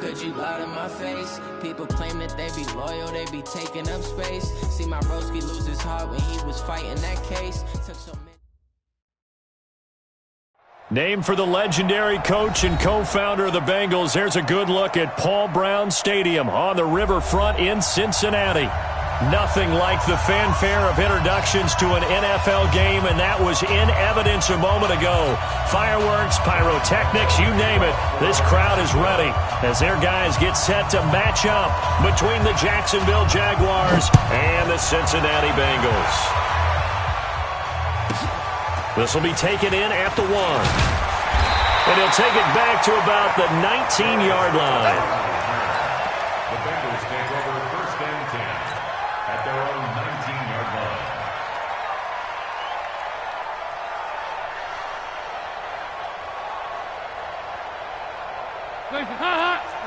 could you lie to my face? People claim that they be loyal, they be taking up space. See my broski lose his heart when he was fighting that case. Took so many. Named for the legendary coach and co-founder of the Bengals, here's a good look at Paul Brown Stadium on the riverfront in Cincinnati. Nothing like the fanfare of introductions to an NFL game, and that was in evidence a moment ago. Fireworks, pyrotechnics, you name it. This crowd is ready as their guys get set to match up between the Jacksonville Jaguars and the Cincinnati Bengals. This will be taken in at the 1. And he'll take it back to about the 19-yard line. The Bengals take over first and 10 at their own 19-yard line.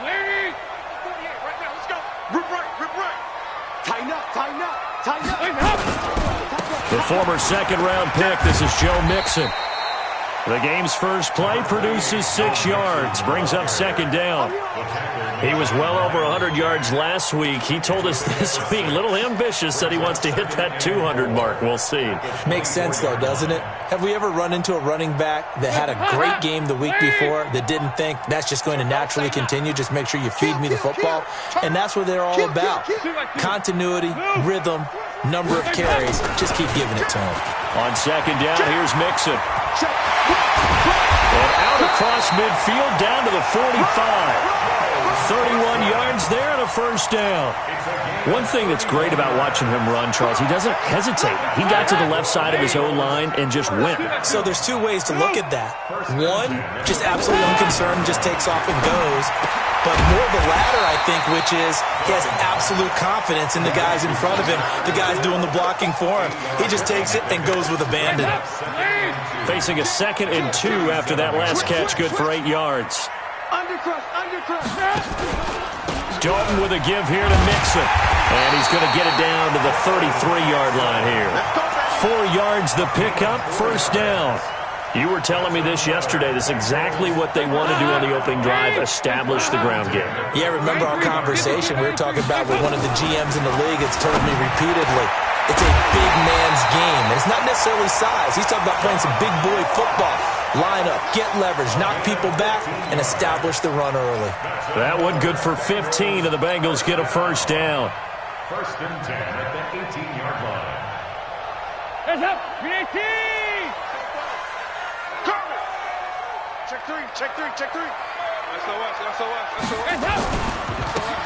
Ladies! 48 right now, let's go. Rip right. Tighten up. The former second-round pick, this is Joe Mixon. The game's first play produces 6 yards, brings up second down. He was well over 100 yards last week. He told us this week, a little ambitious, that he wants to hit that 200 mark. We'll see. Makes sense, though, doesn't it? Have we ever run into a running back that had a great game the week before that didn't think that's just going to naturally continue? Just make sure you feed me the football. And that's what they're all about. Continuity, rhythm, number of carries. Just keep giving it to him. On second down, here's Mixon. And out across midfield down to the 45. 31 yards there and a first down. One thing that's great about watching him run, Charles, he doesn't hesitate. He got to the left side of his own line and just went. So there's two ways to look at that. One, just absolutely unconcerned, just takes off and goes. But more the latter, I think, which is he has absolute confidence in the guys in front of him, the guys doing the blocking for him. He just takes it and goes with abandon. Facing a 2nd and 2 after that last catch, good for 8 yards. Dalton with a give here to Mixon. And he's going to get it down to the 33-yard line here. 4 yards the pickup, first down. You were telling me this yesterday. This is exactly what they want to do on the opening drive, establish the ground game. Yeah, remember our conversation we were talking about with one of the GMs in the league that's told me repeatedly, it's a big man's game. And it's not necessarily size. He's talking about playing some big boy football. Line up, get leverage, knock people back, and establish the run early. That one good for 15, and the Bengals get a first down. First and 10 at the 18-yard line. Heads up, 318! Check three.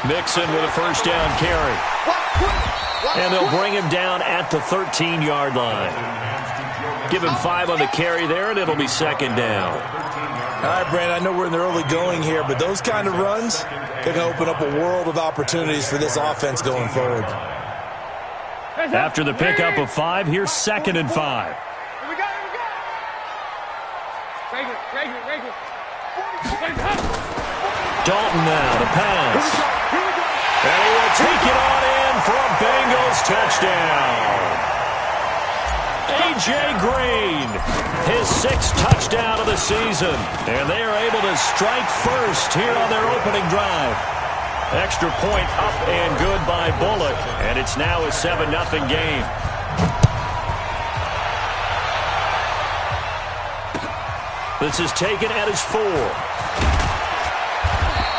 Mixon with a first down carry. And they'll bring him down at the 13-yard line. Give him 5 on the carry there, and it'll be second down. All right, Brandon, I know we're in the early going here, but those kind of runs can open up a world of opportunities for this offense going forward. After the pickup of 5, here's 2nd and 5. Dalton now to pass. And he will take it on in for a Bengals touchdown. A.J. Green, his 6th touchdown of the season. And they are able to strike first here on their opening drive. Extra point up and good by Bullock. And it's now a 7-0 game. This is taken at his 4.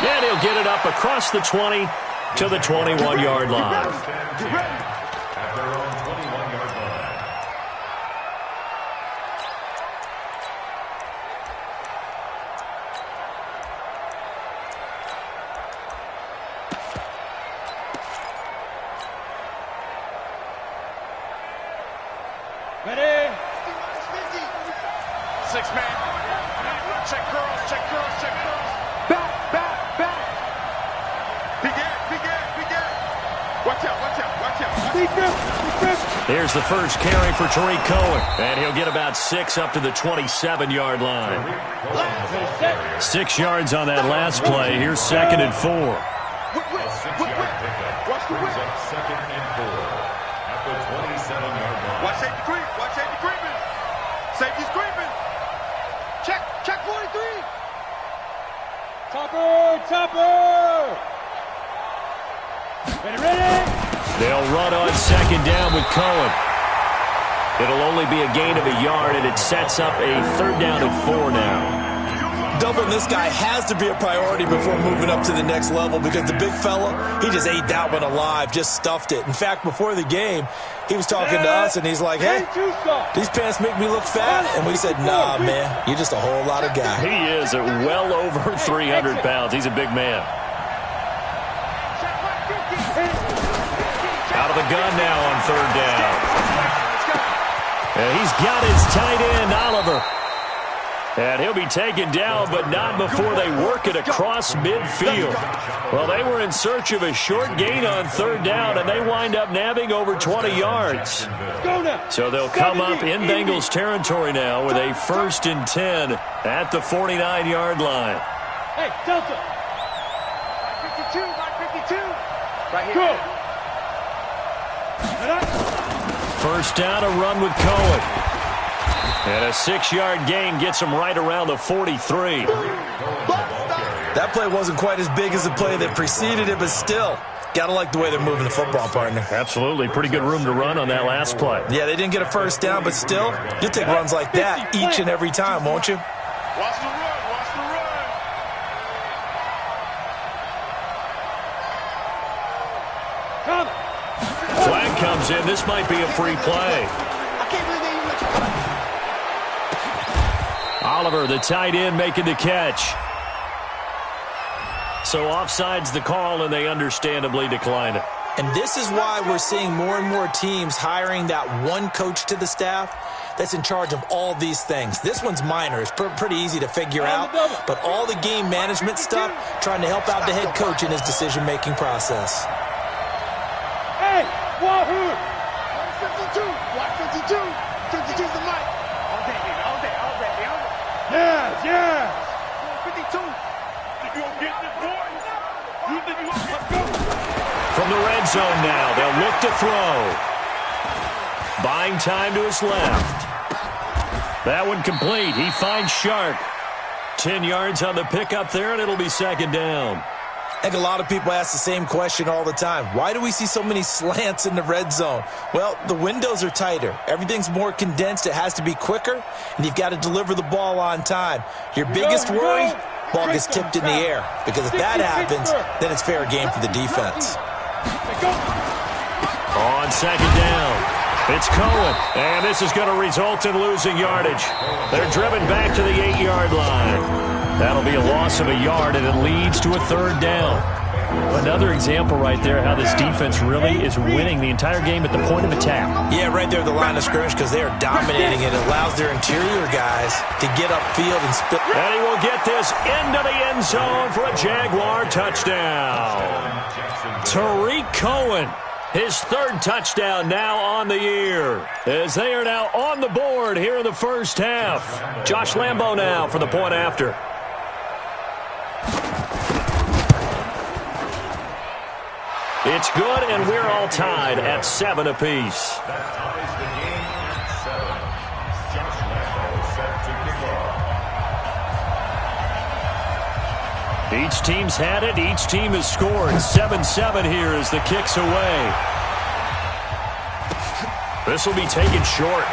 And he'll get it up across the 20 to the 21-yard line. At their own 21-yard line. Ready? 6-man. Check curls. Back. Begin. Watch out. Here's the first carry for Tariq Cohen. And he'll get about 6 up to the 27-yard line. 6 yards on that last play. Here's 2nd and 4. A 6-yard pickup brings up 2nd and 4 at the 27-yard line. Watch safety creeping. Safety's creeping. Check 43. Topper. They'll run on second down with Cohen. It'll only be a gain of a yard, and it sets up a third down and 4 now. Doubling this guy has to be a priority before moving up to the next level because the big fella, he just ate that one alive, just stuffed it. In fact, before the game, he was talking to us, and he's like, hey, these pants make me look fat. And we said, nah, man, you're just a whole lot of guy. He is at well over 300 pounds. He's a big man. Out of the gun now on third down. And he's got his tight end, Oliver. And he'll be taken down, but not before they work it across midfield. Well, they were in search of a short gain on third down, and they wind up nabbing over 20 yards. So they'll come up in Bengals territory now with a 1st and 10 at the 49-yard line. Hey, Delta. 52. Right here. Go. First down, a run with Cohen. And a 6-yard gain gets him right around the 43. That play wasn't quite as big as the play that preceded it, but still, got to like the way they're moving the football, partner. Absolutely. Pretty good room to run on that last play. Yeah, they didn't get a first down, but still, you'll take runs like that each and every time, won't you? Watch the run. Flag comes in. This might be a free play. I can't believe they even let you play. Oliver, the tight end, making the catch. So offside's the call, and they understandably decline it. And this is why we're seeing more and more teams hiring that one coach to the staff that's in charge of all these things. This one's minor. It's pretty easy to figure out. But all the game management stuff, trying to help out the head coach in his decision-making process. Hey, Wahoo! 52. 52's the mic. All day. Yeah. 52. You gonna get this, boys? You think you gonna let's go? From the red zone now, they'll look to throw. Buying time to his left. That one complete. He finds Shark. 10 yards on the pickup there, and it'll be second down. I think a lot of people ask the same question all the time. Why do we see so many slants in the red zone? Well, the windows are tighter. Everything's more condensed. It has to be quicker, and you've got to deliver the ball on time. Your biggest worry, ball gets tipped in the air. Because if that happens, then it's fair game for the defense. On second down, it's Cohen, and this is going to result in losing yardage. They're driven back to the 8-yard line. That'll be a loss of a yard, and it leads to a third down. Another example right there how this defense really is winning the entire game at the point of attack. Yeah, right there at the line of scrimmage because they are dominating it. It allows their interior guys to get upfield and spit. And he will get this into the end zone for a Jaguar touchdown. Tariq Cohen, his 3rd touchdown now on the year, as they are now on the board here in the first half. Josh Lambo now for the point after. It's good, and we're all tied at 7 apiece. That ties the game at 7. Josh Lambo set to kick off. Each team's had it. Each team has scored. 7-7 here as the kick's away. This will be taken short.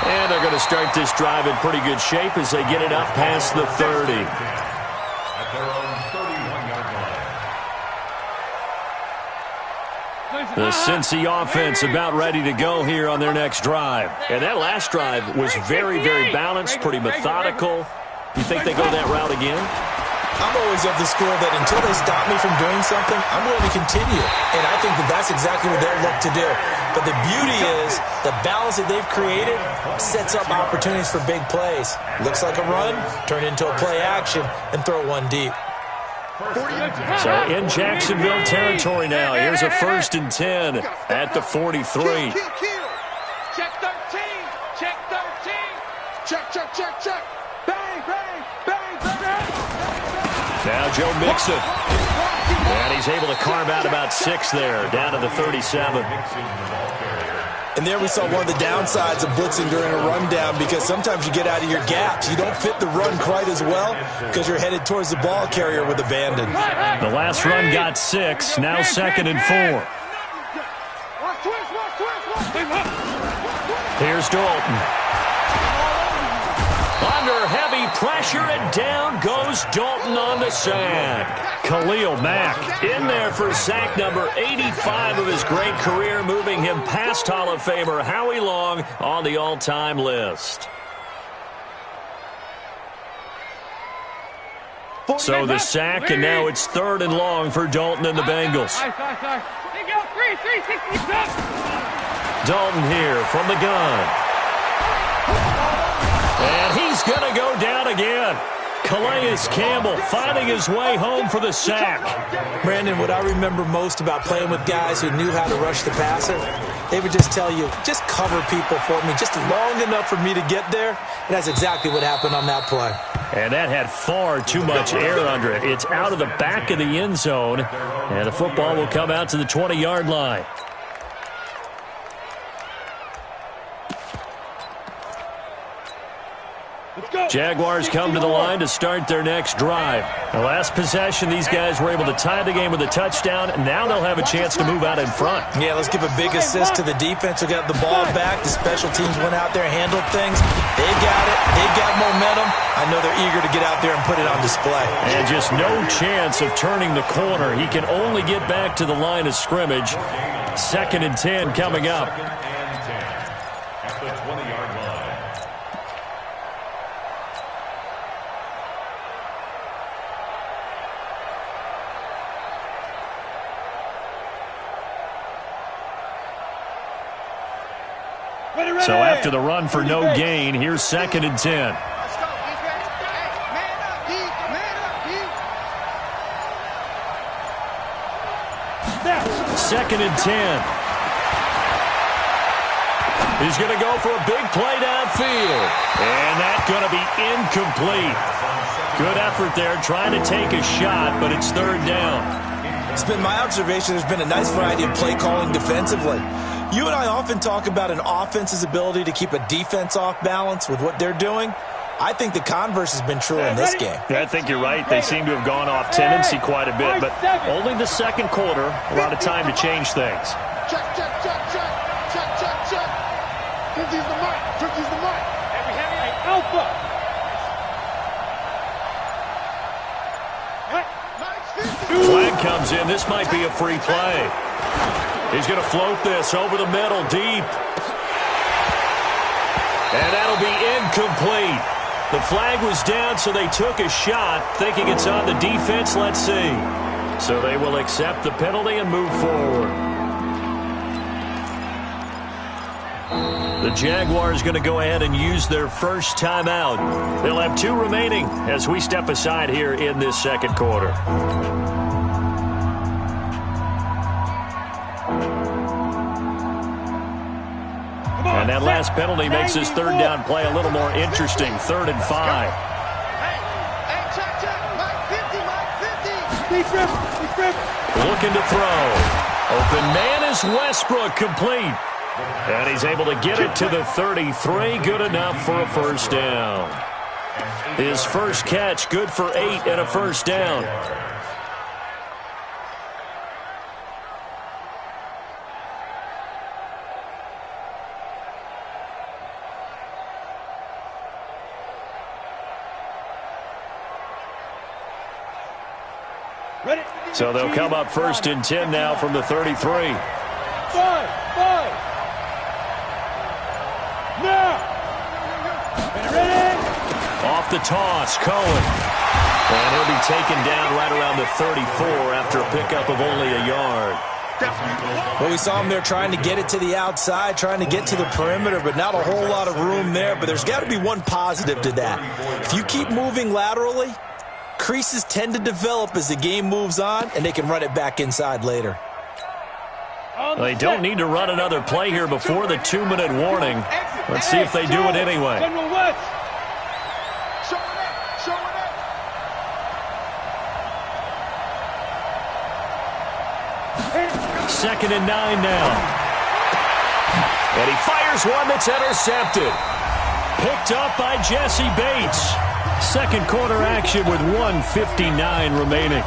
And they're going to start this drive in pretty good shape as they get it up past the 30. At their own 31-yard line. The Cincy offense about ready to go here on their next drive. And that last drive was very, very balanced, pretty methodical. You think they go that route again? I'm always of the school that until they stop me from doing something, I'm going to continue. And I think that that's exactly what they'll look to do. But the beauty is the balance that they've created sets up opportunities for big plays. Looks like a run, turn into a play action, and throw one deep. So in Jacksonville territory now, here's a 1st and 10 at the 43. Check 13. Check. Bang. Now Joe Mixon. And he's able to carve out about 6 there, down to the 37. And there we saw one of the downsides of blitzing during a rundown, because sometimes you get out of your gaps. You don't fit the run quite as well because you're headed towards the ball carrier with abandon. The last run got 6, now 2nd and 4. Here's Dalton. Under heavy pressure, and down goes Dalton on the sack. Khalil Mack in there for sack number 85 of his great career, moving him past Hall of Famer Howie Long on the all-time list. So the sack, and now it's 3rd and long for Dalton and the Bengals. Dalton here from the gun. And he's going to go down again. Calais Campbell finding his way home for the sack. Brandon, what I remember most about playing with guys who knew how to rush the passer, they would just tell you, just cover people for me, just long enough for me to get there. And that's exactly what happened on that play. And that had far too much air under it. It's out of the back of the end zone, and the football will come out to the 20-yard line. Jaguars come to the line to start their next drive. The last possession, these guys were able to tie the game with a touchdown. Now they'll have a chance to move out in front. Yeah, let's give a big assist to the defense who got the ball back. The special teams went out there, handled things. They got it. They got momentum. I know they're eager to get out there and put it on display. And just no chance of turning the corner. He can only get back to the line of scrimmage. 2nd and 10 coming up. At the 20-yard line. So after the run for no gain, here's 2nd and 10. Let's go, defense. Hey, man up, D. Man up, D. 2nd and 10. He's going to go for a big play downfield. And that's going to be incomplete. Good effort there, trying to take a shot, but it's 3rd down. It's been my observation there's been a nice variety of play calling defensively. You and I often talk about an offense's ability to keep a defense off balance with what they're doing. I think the converse has been true in this game. Yeah, I think you're right. They seem to have gone off tendency quite a bit, but only the 2nd quarter, a lot of time to change things. Check, check, check, check. Check, check, check. 50's the mic. 50's the mic. Heavy, alpha. Flag comes in. This might be a free play. He's going to float this over the middle, deep. And that'll be incomplete. The flag was down, so they took a shot, thinking it's on the defense. Let's see. So they will accept the penalty and move forward. The Jaguars going to go ahead and use their first timeout. They'll have 2 remaining as we step aside here in this 2nd quarter. And that last penalty makes this 3rd down play a little more interesting. 3rd and 5. Hey, check, check. Mike 50. Looking to throw. Open man is Westbrook, complete. And he's able to get it to the 33. Good enough for a 1st down. His first catch, good for 8 and a 1st down. So they'll come up 1st and 10 now from the 33. Five. Now. Ready? Off the toss, Cohen. And he'll be taken down right around the 34 after a pickup of only a yard. Well, we saw him there trying to get it to the outside, trying to get to the perimeter, but not a whole lot of room there. But there's got to be one positive to that. If you keep moving laterally, creases tend to develop as the game moves on, and they can run it back inside later. They don't need to run another play here before the 2-minute warning. Let's see if they do it anyway. General West. Show it up. 2nd and 9 now. And he fires one that's intercepted. Picked up by Jesse Bates. Second quarter action with 1:59 remaining.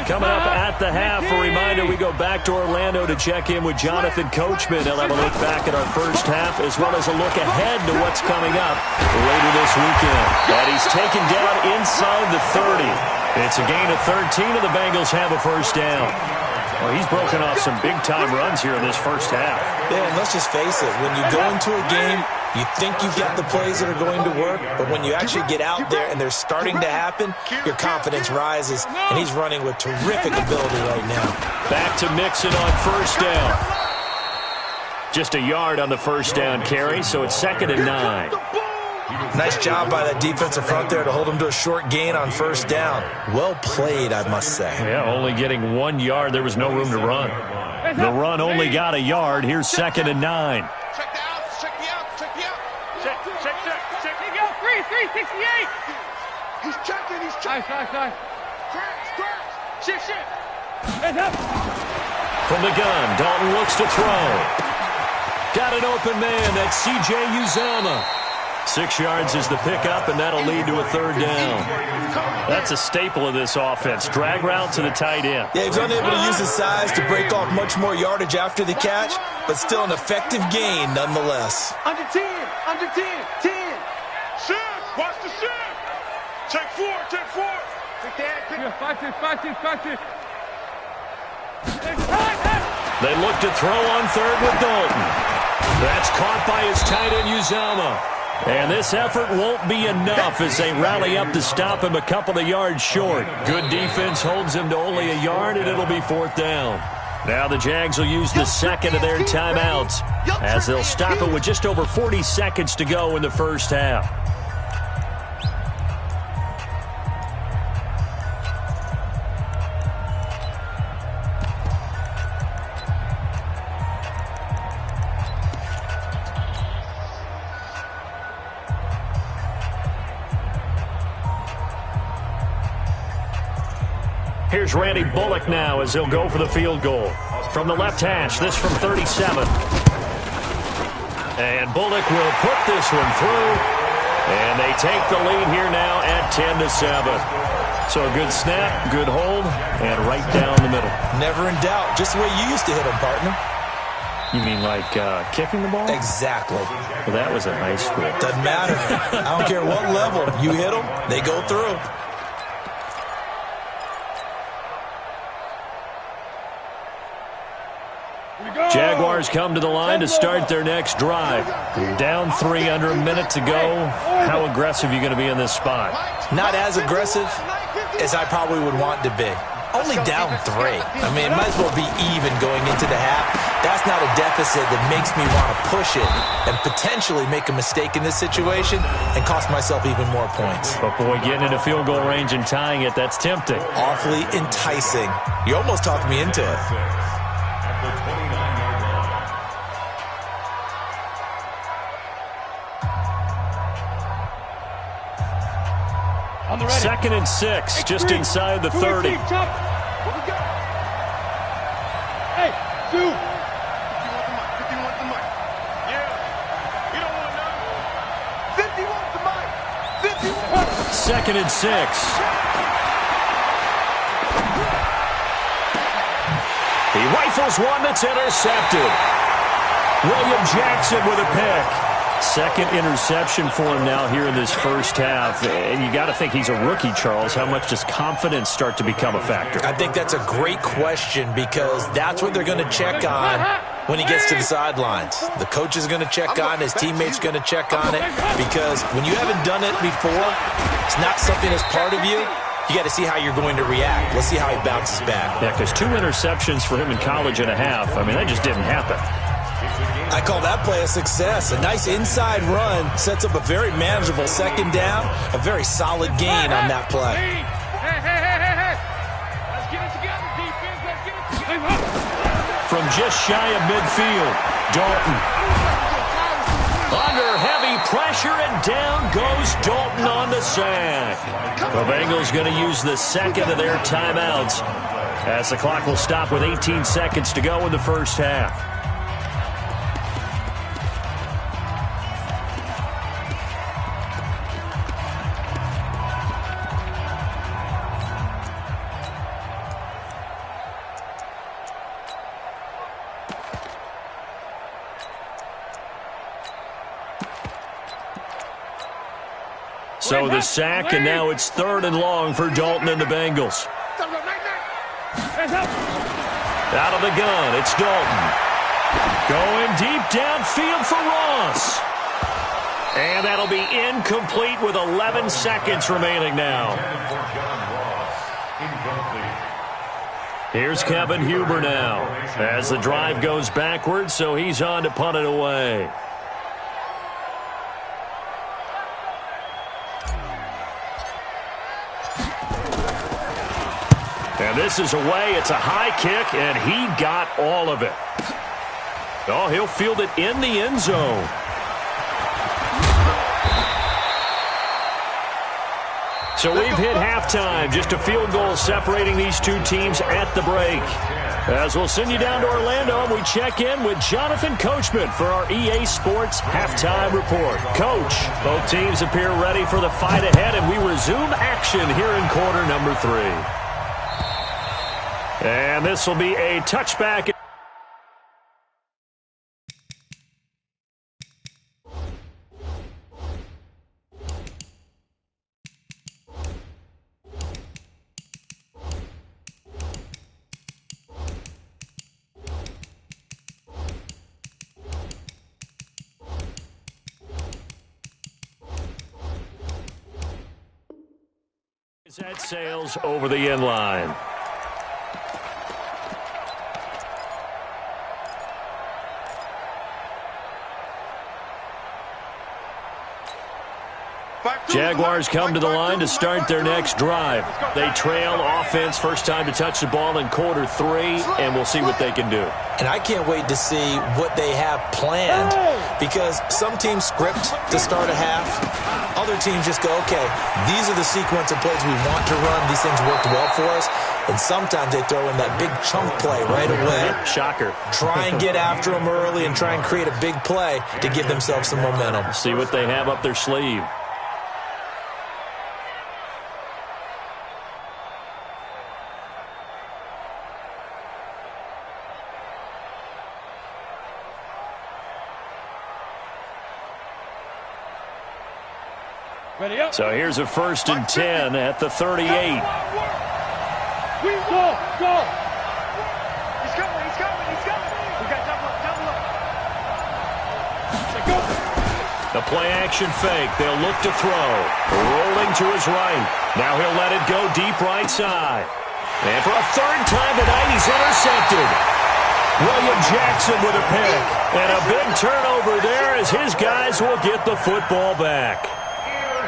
Coming up at the half, a reminder, we go back to Orlando to check in with Jonathan Coachman. He'll have a look back at our first half as well as a look ahead to what's coming up later this weekend. And he's taken down inside the 30. It's a gain of 13, and the Bengals have a first down. Well, he's broken off some big-time runs here in this first half. Yeah, and let's just face it. When you go into a game, you think you've got the plays that are going to work, but when you actually get out there and they're starting to happen, your confidence rises, and he's running with terrific ability right now. Back to Mixon on first down. Just a yard on the first down carry, so it's 2nd and 9. Nice job by that defensive front there to hold him to a short gain on first down. Well played, I must say. Yeah, only getting 1 yard. There was no room to run. The run only got a yard. Here's 2nd and 9. Check the outs, check the outs, check the outs. Check. 368. He's checking, he's checking. Nice. Scratch. Shit. Heads up. From the gun, Dalton looks to throw. Got an open man. That's C.J. Uzomah. 6 yards is the pickup, and that'll lead to a third down. That's a staple of this offense. Drag route to the tight end. Yeah, he's unable to use his size to break off much more yardage after the catch, but still an effective gain nonetheless. Under 10. 10. Shift, watch the shift. Take 4. Take that. Fight it. They look to throw on third with Dalton. That's caught by his tight end, Uzomah. And this effort won't be enough as they rally up to stop him a couple of yards short. Good defense holds him to only a yard, and it'll be 4th down. Now the Jags will use the second of their timeouts as they'll stop it with just over 40 seconds to go in the first half. Here's Randy Bullock now as he'll go for the field goal. From the left hash, this from 37. And Bullock will put this one through. And they take the lead here now at 10-7. So a good snap, good hold, and right down the middle. Never in doubt. Just the way you used to hit them, partner. You mean like kicking the ball? Exactly. Well, that was in high school. Doesn't matter. I don't care what level. You hit them, they go through. Jaguars come to the line to start their next drive. Down 3 under a minute to go. How aggressive are you going to be in this spot? Not as aggressive as I probably would want to be. Only down 3. I mean, it might as well be even going into the half. That's not a deficit that makes me want to push it and potentially make a mistake in this situation and cost myself even more points. But, boy, getting into field goal range and tying it, that's tempting. Awfully enticing. You almost talked me into it. At the 29-yard line. 2nd and 6, just inside the 30. Hey, shoot. 50 wants the mic. Yeah. You don't want none. 50 wants the mic. 50 wants. 2nd and 6. He rifles one that's intercepted. William Jackson with a pick. Second interception for him now here in this first half. And you got to think he's a rookie, Charles. How much does confidence start to become a factor? I think that's a great question because that's what they're going to check on when he gets to the sidelines. The coach is going to check on it. His teammates are going to check on it because when you haven't done it before, it's not something that's part of you. You got to see how you're going to react. Let's see how he bounces back. Yeah, because 2 interceptions for him in college and a half. I mean, that just didn't happen. I call that play a success. A nice inside run sets up a very manageable second down. A very solid gain on that play. Hey. Let's get it together, defense. Let's get it together. From just shy of midfield, Dalton. Under heavy pressure, and down goes Dalton on the sack. The Bengals going to use the second of their timeouts as the clock will stop with 18 seconds to go in the first half. So the sack, and now it's 3rd and long for Dalton and the Bengals. Out of the gun, it's Dalton. Going deep downfield for Ross. And that'll be incomplete with 11 seconds remaining now. Here's Kevin Huber now as the drive goes backwards, so he's on to punt it away. And this is away. It's a high kick, and he got all of it. Oh, he'll field it in the end zone. So we've hit halftime. Just a field goal separating these two teams at the break. As we'll send you down to Orlando, and we check in with Jonathan Coachman for our EA Sports Halftime Report. Coach, both teams appear ready for the fight ahead, and we resume action here in quarter number 3. And this will be a touchback. That sails over the end line. Jaguars come to the line to start their next drive. They trail offense, first time to touch the ball in quarter 3, and we'll see what they can do. And I can't wait to see what they have planned, because some teams script to start a half. Other teams just go, okay, these are the sequence of plays we want to run. These things worked well for us. And sometimes they throw in that big chunk play right away. Shocker. Try and get after them early and try and create a big play to give themselves some momentum. See what they have up their sleeve. So here's a 1st and 10 at the 38. Go! He's coming! We got double up. The play action fake. They'll look to throw. Rolling to his right. Now he'll let it go deep right side. And for a 3rd time tonight, he's intercepted. William Jackson with a pick. And a big turnover there as his guys will get the football back.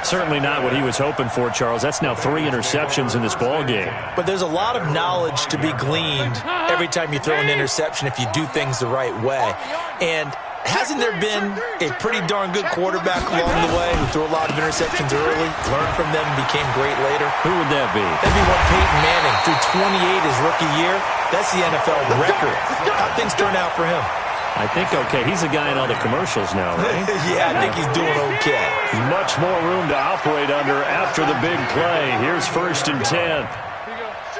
Certainly not what he was hoping for, Charles. That's now 3 interceptions in this ball game. But there's a lot of knowledge to be gleaned every time you throw an interception if you do things the right way. And hasn't there been a pretty darn good quarterback along the way who threw a lot of interceptions early, learned from them, and became great later? Who would that be? That'd be one Peyton Manning. Threw 28 his rookie year. That's the NFL record. How'd things turn out for him? I think okay. He's a guy in all the commercials now, right? Yeah, I think he's doing okay. Much more room to operate under after the big play. Here's 1st and 10.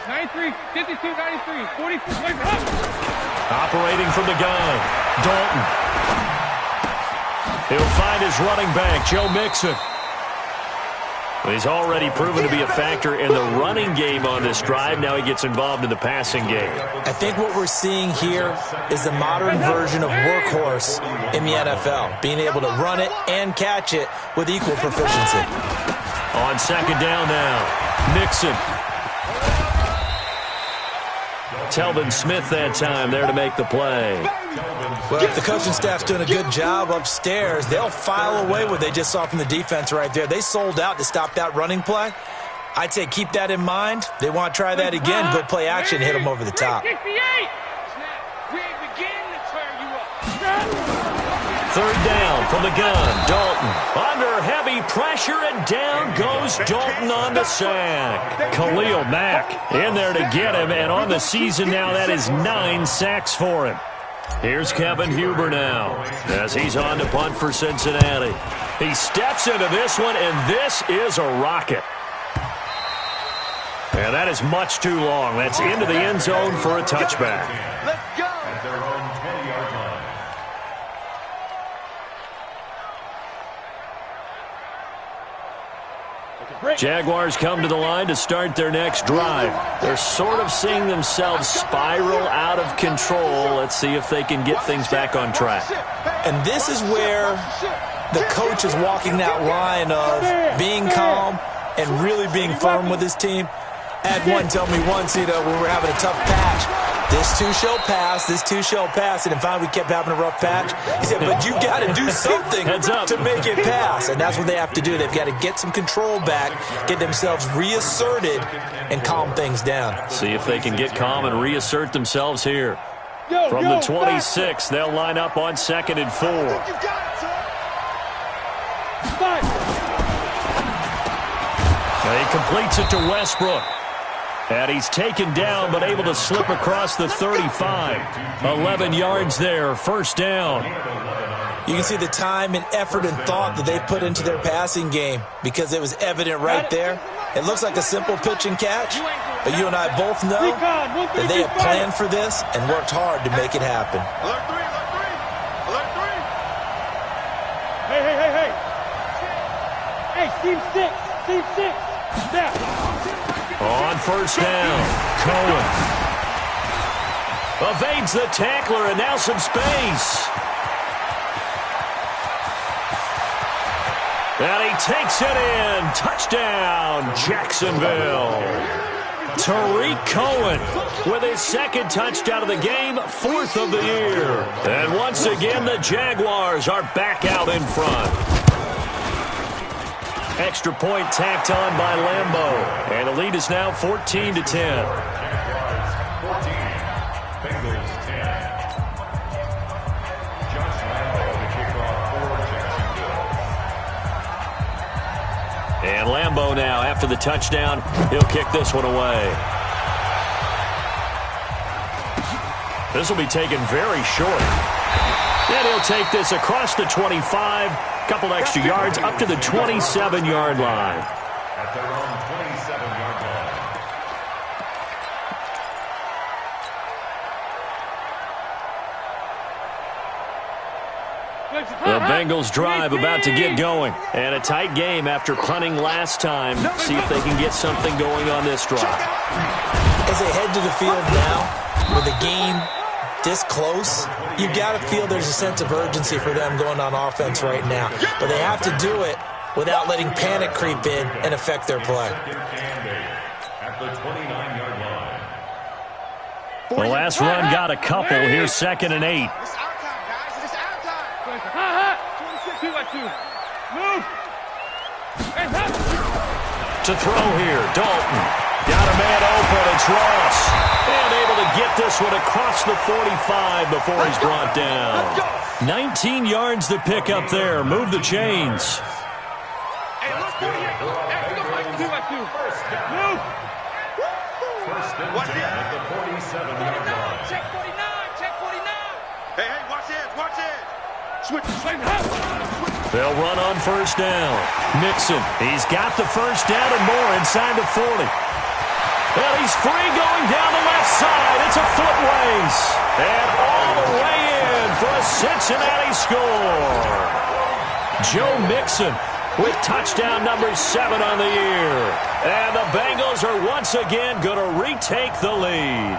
93, 52, 93, 44. Operating from the gun. Dalton. He'll find his running back, Joe Mixon. He's already proven to be a factor in the running game on this drive. Now he gets involved in the passing game. I think what we're seeing here is the modern version of workhorse in the NFL, being able to run it and catch it with equal proficiency. On 2nd down now, Mixon. Telvin Smith that time there to make the play. Well, if the coaching staff's doing a good job upstairs, they'll file away what they just saw from the defense right there. They sold out to stop that running play. I'd say keep that in mind. They want to try that again, go play action, hit them over the top. third down from the gun. Dalton under heavy pressure, and down goes Dalton on the sack. Khalil Mack in there to get him, and on the season now, that is 9 sacks for him. Here's Kevin Huber now as he's on to punt for Cincinnati. He steps into this one, and this is a rocket. And that is much too long. That's into the end zone for a touchback. Let's go. At their own 20-yard line. Jaguars come to the line to start their next drive. They're sort of seeing themselves spiral out of control. Let's see if they can get things back on track. And this is where the coach is walking that line of being calm and really being firm with his team. Had one tell me once, when we were having a tough patch, this too shall pass, this too shall pass. And finally we kept having a rough patch. He said, but you got to do something to make it pass. And that's what they have to do. They've got to get some control back, get themselves reasserted, and calm things down. See if they can get calm and reassert themselves here. From the 26, they'll line up on 2nd and 4. He completes it to Westbrook. And he's taken down, but able to slip across the 35. 11 yards there, first down. You can see the time and effort and thought that they put into their passing game because it was evident right there. It looks like a simple pitch and catch, but you and I both know that they have planned for this and worked hard to make it happen. Alert 3, alert 3, alert 3. Hey, team 6, now. On first down, Cohen evades the tackler, and now some space. And he takes it in. Touchdown, Jacksonville. Tariq Cohen with his 2nd touchdown of the game, 4th of the year. And once again, the Jaguars are back out in front. Extra point tacked on by Lambeau. And the lead is now 14-10. 14, Bengals 10. Josh Lambeau to kick off for Jacksonville. And Lambeau now, after the touchdown, he'll kick this one away. This will be taken very short. And he'll take this across the 25. Couple extra yards up to the 27-yard line. At their own 27-yard line. The Bengals drive about to get going. And a tight game after punting last time. See if they can get something going on this drive. As they head to the field now, with the game this close, you've got to feel there's a sense of urgency for them going on offense right now. But they have to do it without letting panic creep in and affect their play. At the 29-yard line. The last run got a couple. Here's 2nd and 8. It's our time, guys. It's our time. 2-2. Move. To throw here, Dalton. Got a man open. It's Ross. And able to get this one across the 45 before he's brought down. 19 yards to pick up there. Move the chains. Hey, let's go here. Hey, we go 2-2. Move. First and 10 at the 47-yard line. Check 49. Check 49. Hey, watch it, watch it. Switch. They'll run on first down. Mixon, he's got the first down and more inside the 40. And he's free going down the left side. It's a foot race. And all the way in for a Cincinnati score. Joe Mixon with touchdown number 7 on the year. And the Bengals are once again going to retake the lead.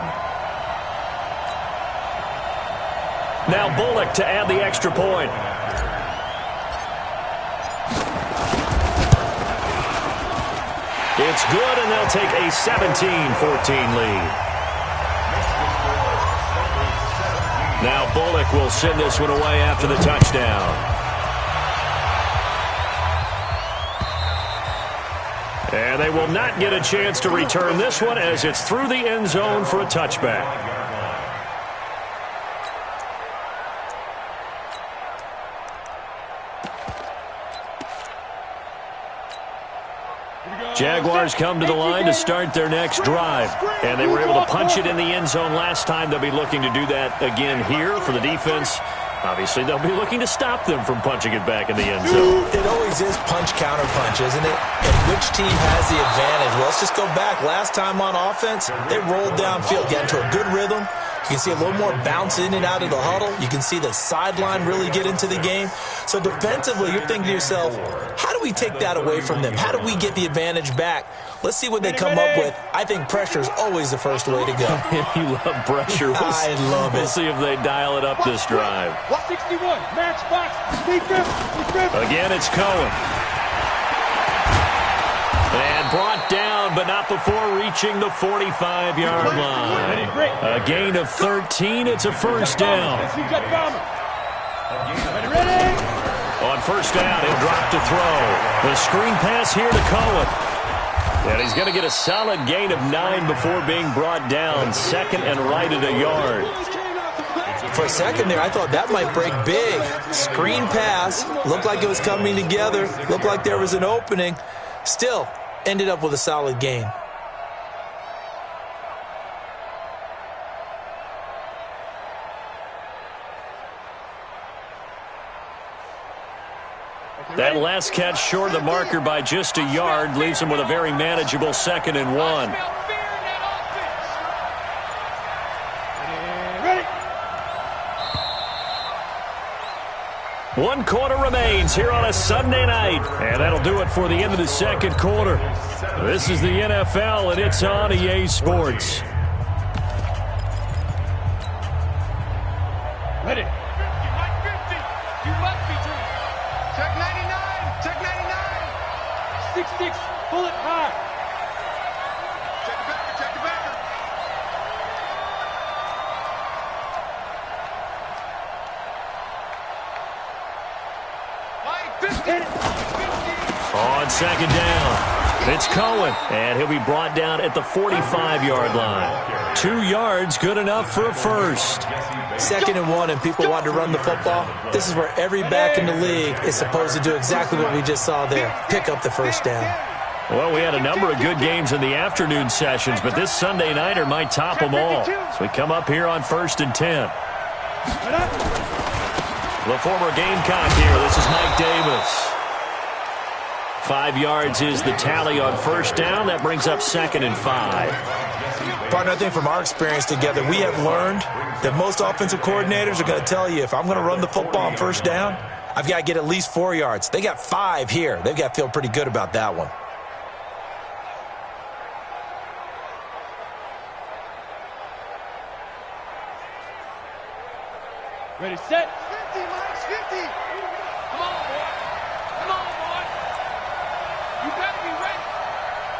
Now Bullock to add the extra point. It's good, and they'll take a 17-14 lead. Now Bullock will send this one away after the touchdown. And they will not get a chance to return this one as it's through the end zone for a touchback. Jaguars come to the line to start their next drive. And they were able to punch it in the end zone last time. They'll be looking to do that again here for the defense. Obviously, they'll be looking to stop them from punching it back in the end zone. It always is punch-counter-punch, isn't it? And which team has the advantage? Well, let's just go back. Last time on offense, they rolled downfield, got into a good rhythm. You can see a little more bounce in and out of the huddle. You can see the sideline really get into the game. So defensively, you're thinking to yourself, how do we take that away from them? How do we get the advantage back? Let's see what they come up with. I think pressure is always the first way to go. You love pressure. I love it. We'll see if they dial it up this drive. 61, match box, Again, it's Cohen. And brought down, but not before reaching the 45-yard line. A gain of 13. It's a first down. On first down, he'll drop to throw. The screen pass here to Cohen. And he's going to get a solid gain of 9 before being brought down. Second and right at a yard. For a second there, I thought that might break big. Screen pass. Looked like it was coming together. Looked like there was an opening. Still, ended up with a solid gain. That last catch short of the marker by just a yard leaves him with a very manageable 2nd and 1. One quarter remains here on a Sunday night. And that'll do it for the end of the second quarter. This is the NFL, and it's on EA Sports. Ready. You must be true. Check 99. Check 99. 6-6. Pull it high. Check the backer. Check the backer. On second down, it's Cohen, and he'll be brought down at the 45-yard line. 2 yards, good enough for a first. 2nd and 1, and people want to run the football. This is where every back in the league is supposed to do exactly what we just saw there. Pick up the first down. Well, we had a number of good games in the afternoon sessions, but this Sunday nighter might top them all. So we come up here on 1st and 10. The former Gamecock here. This is Mike Davis. 5 yards is the tally on first down. That brings up 2nd and 5. Partner, I think from our experience together, we have learned that most offensive coordinators are going to tell you, if I'm going to run the football on first down, I've got to get at least 4 yards. They got 5 here. They've got to feel pretty good about that one. Ready, set. 50, Mike, 50. Come on, boy. Come on, boy. You better be ready.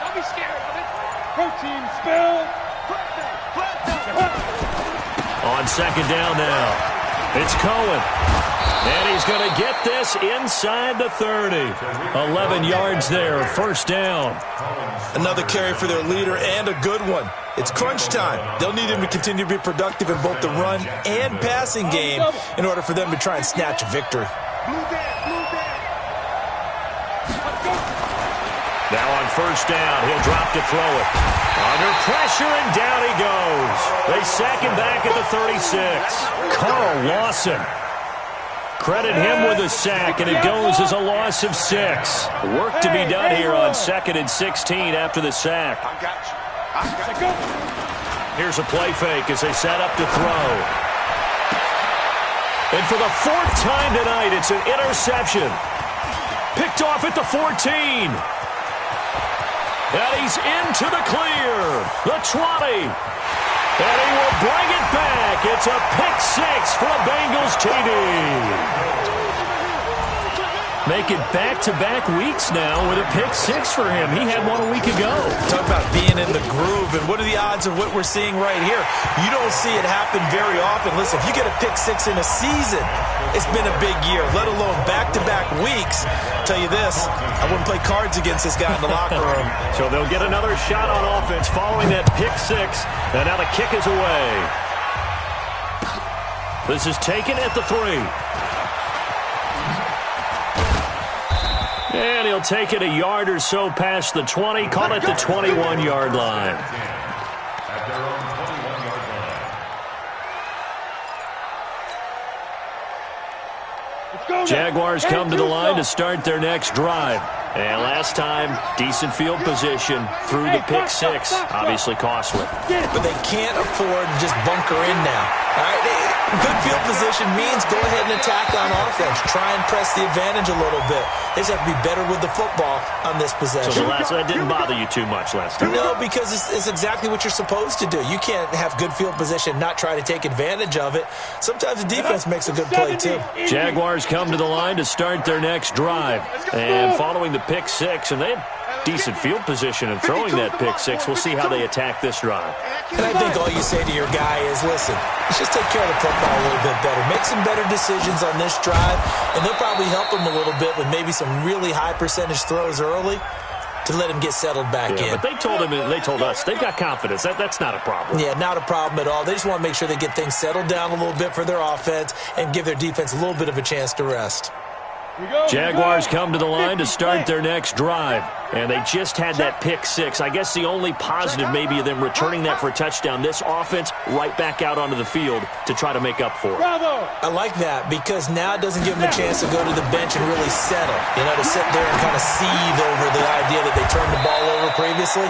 Don't be scared of it. Protein spill. On second down now, it's Cohen. And he's going to get this inside the 30. 11 yards there, first down. Another carry for their leader and a good one. It's crunch time. They'll need him to continue to be productive in both the run and passing game in order for them to try and snatch a victory. Now on first down, he'll drop to throw it. Under pressure, and down he goes. They sack him back at the 36. Carl Lawson. Credit him with a sack, and it goes as a loss of 6. Work to be done here on 2nd and 16 after the sack. I got you. I got you. Here's a play fake as they set up to throw. And for the 4th time tonight, it's an interception. Picked off at the 14. And he's into the clear. The 20. And he will bring it back. It's a pick 6 for a Bengals TD. Make it back-to-back weeks now with a pick 6 for him. He had one a week ago. Talk about being in the groove, and what are the odds of what we're seeing right here? You don't see it happen very often. Listen, if you get a pick 6 in a season, it's been a big year, let alone back-to-back weeks. I'll tell you this, I wouldn't play cards against this guy in the locker room. So they'll get another shot on offense following that pick 6, and now the kick is away. This is taken at the 3. And he'll they'll take it a yard or so past the 20, call it the 21-yard line. At their own 21-yard line. Jaguars come to the line to start their next drive. And last time, decent field position through the pick six. Obviously costly. But they can't afford to just bunker in now. All right? Good field position means go ahead and attack on offense. Try and press the advantage a little bit. They just have to be better with the football on this possession. So that didn't bother you too much last time? No, because it's exactly what you're supposed to do. You can't have good field position and not try to take advantage of it. Sometimes the defense makes a good play, too. Jaguars come to the line to start their next drive. And following the pick six, and they had decent field position in throwing that pick six. We'll see how they attack this drive. And I think all you say to your guy is, listen, let's just take care of the football a little bit better. Make some better decisions on this drive, and they'll probably help him a little bit with maybe some really high percentage throws early to let him get settled back in. But they told us, they've got confidence. That's not a problem. Yeah, not a problem at all. They just want to make sure they get things settled down a little bit for their offense and give their defense a little bit of a chance to rest. Jaguars come to the line to start their next drive. And they just had that pick six. I guess the only positive maybe of them returning that for a touchdown. This offense right back out onto the field to try to make up for it. I like that because now it doesn't give them a chance to go to the bench and really settle. To sit there and kind of seethe over the idea that they turned the ball over previously.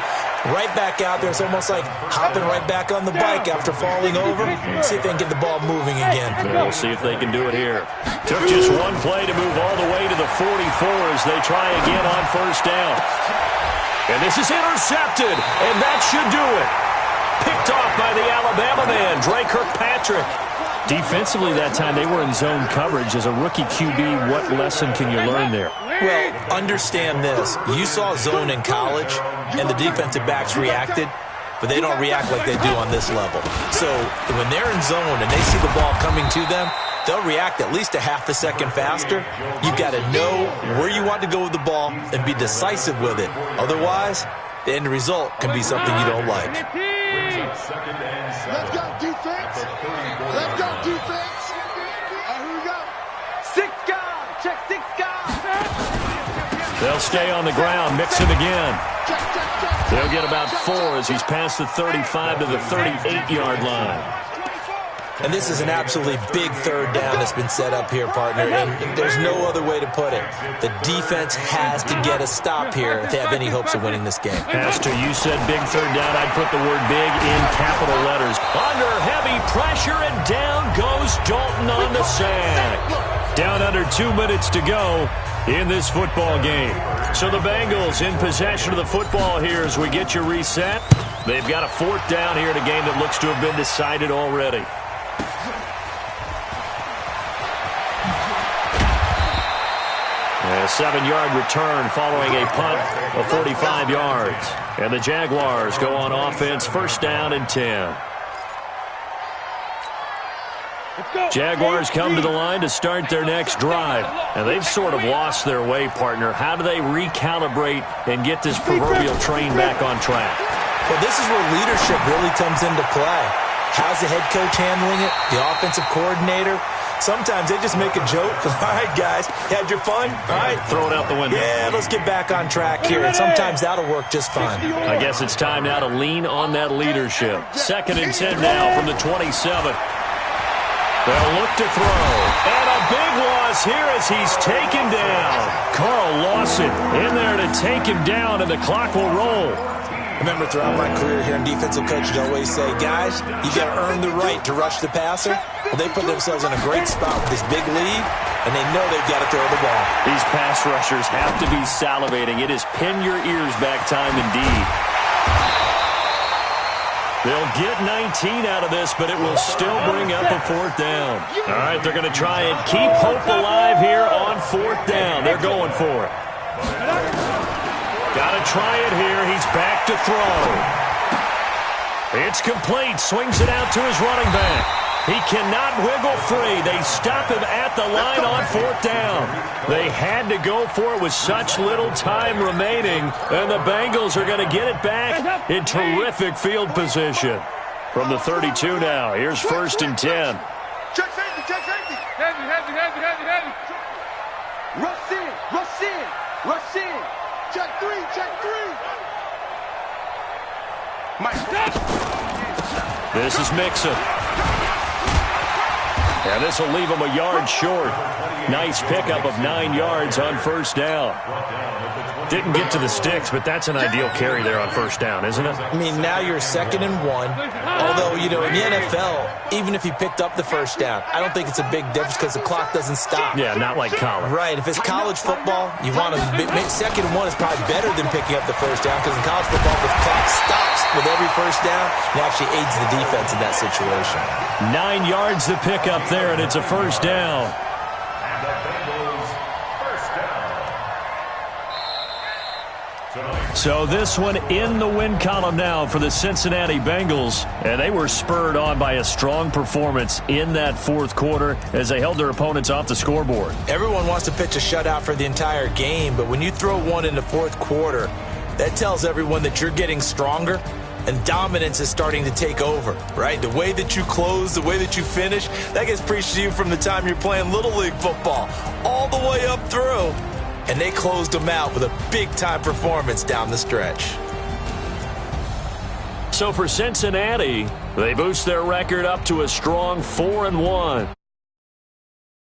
Right back out there. It's almost like hopping right back on the bike after falling over. See if they can get the ball moving again. We'll see if they can do it here. Took just one play to move all the way to the 44 as they try again on first down. And this is intercepted, and that should do it. Picked off by the Alabama man, Dre Kirkpatrick. Defensively that time, they were in zone coverage. As a rookie QB, what lesson can you learn there? Well, understand this. You saw zone in college, and the defensive backs reacted, but they don't react like they do on this level. So when they're in zone and they see the ball coming to them, they'll react at least a half a second faster. You've got to know where you want to go with the ball and be decisive with it. Otherwise, the end result can be something you don't like. Let's go, defense. Let's go, defense. Here we go. 6 guys. Check 6 guys. They'll stay on the ground, mix it again. They'll get about 4 as he's past the 35 to the 38-yard line. And this is an absolutely big third down that's been set up here, partner, and there's no other way to put it. The defense has to get a stop here if they have any hopes of winning this game. Pastor, you said big third down. I'd put the word big in capital letters. Under heavy pressure, and down goes Dalton on the sack. Down under 2 minutes to go in this football game. So the Bengals in possession of the football here as we get you reset. They've got a 4th down here in a game that looks to have been decided already. A 7-yard return following a punt of 45 yards. And the Jaguars go on offense, 1st down and 10. Jaguars come to the line to start their next drive. And they've sort of lost their way, partner. How do they recalibrate and get this proverbial train back on track? Well, this is where leadership really comes into play. How's the head coach handling it? The offensive coordinator? Sometimes they just make a joke. All right, guys, had your fun? All right. Throw it out the window. Yeah, let's get back on track here. And sometimes that'll work just fine. I guess it's time now to lean on that leadership. 2nd and 10 now from the 27. They'll look to throw. And a big loss here as he's taken down. Carl Lawson in there to take him down, and the clock will roll. Remember, throughout my career here in defensive coaches, I always say, guys, you got to earn the right to rush the passer. Well, they put themselves in a great spot with this big lead, and they know they've got to throw the ball. These pass rushers have to be salivating. It is pin your ears back time indeed. They'll get 19 out of this, but it will still bring up a 4th down. All right, they're going to try and keep hope alive here on 4th down. They're going for it. Got to try it here. He's back to throw. It's complete. Swings it out to his running back. He cannot wiggle free. They stop him at the line on 4th down. They had to go for it with such little time remaining, and the Bengals are going to get it back in terrific field position. From the 32 now, here's 1st and 10. Check safety, check safety. Heavy. Rush in. Rush in. Rush in. Check three. Check three. Mike. This is Mixon. And this will leave him a yard short. Nice pickup of 9 yards on first down. Didn't get to the sticks, but that's an ideal carry there on first down, isn't it? I mean, now you're 2nd and 1. Although, you know, in the NFL, even if you picked up the first down, I don't think it's a big difference because the clock doesn't stop. Yeah, not like college. Right. If it's college football, you want to make 2nd and 1 is probably better than picking up the first down because in college football, the clock stops with every first down. It actually aids the defense in that situation. 9 yards to pick up there, and it's a first down. And the Bengals first down. So this one in the win column now for the Cincinnati Bengals, and they were spurred on by a strong performance in that fourth quarter as they held their opponents off the scoreboard. Everyone wants to pitch a shutout for the entire game, but when you throw one in the fourth quarter, that tells everyone that you're getting stronger and dominance is starting to take over, right? The way that you close, the way that you finish, that gets preached to you from the time you're playing Little League football all the way up through. And they closed them out with a big-time performance down the stretch. So for Cincinnati, they boost their record up to a strong 4-1.